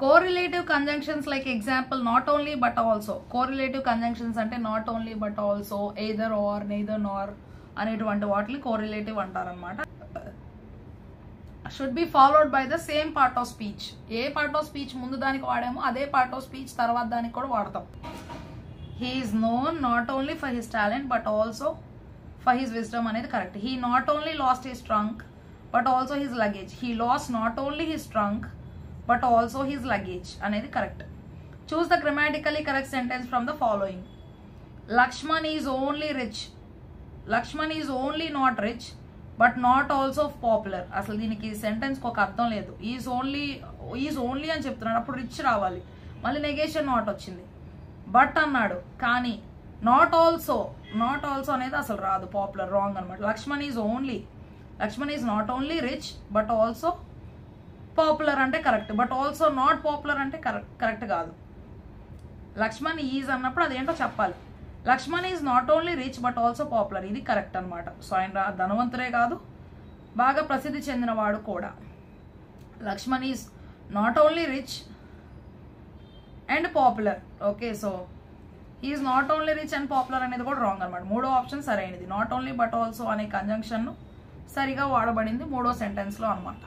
Correlative conjunctions like example not only but also. Correlative conjunctions అంటే not only but also, either or, neither nor అనేటువంటి వాటిని correlative అంటారనమాట. Should be followed by the same part of speech. ఏ part of speech ముందు దానికి వాడామో అదే part of speech తర్వాత దానికి కూడా వాడతాం. He is known not only for his talent but also for his wisdom అనేది correct. He not only lost his trunk but also his luggage. He lost not only his trunk but also his luggage అనేది correct. Choose the grammatically correct sentence from the following. Lakshman is only rich. Lakshman is only not rich but not also popular. అసలు దీనికి సెంటెన్స్కి ఒక అర్థం లేదు. Is only అని చెప్తున్నాడు, అప్పుడు rich రావాలి, మళ్ళీ నెగేషన్ నాట్ వచ్చింది. బట్ అన్నాడు కానీ నాట్ ఆల్సో అనేది అసలు రాదు, పాపులర్, రాంగ్ అనమాట. Lakshman is not only rich but also popular అంటే correct, but also not popular అంటే కరెక్ట్ కాదు. లక్ష్మణ్ ఈజ్ అన్నప్పుడు అదేంటో చెప్పాలి. Lakshman is not only rich but also popular, ఇది కరెక్ట్ అనమాట. సో ఆయన ధనవంతుడే కాదు, బాగా ప్రసిద్ధి చెందినవాడు కూడా. Lakshman is not only rich and popular. Okay, so is not only rich and popular అనేది కూడా రాంగ్ అనమాట. మూడో ఆప్షన్ సరైనది. నాట్ ఓన్లీ బట్ ఆల్సో అనే కంజంక్షన్ సరిగా వాడబడింది మూడో సెంటెన్స్ లో అనమాట.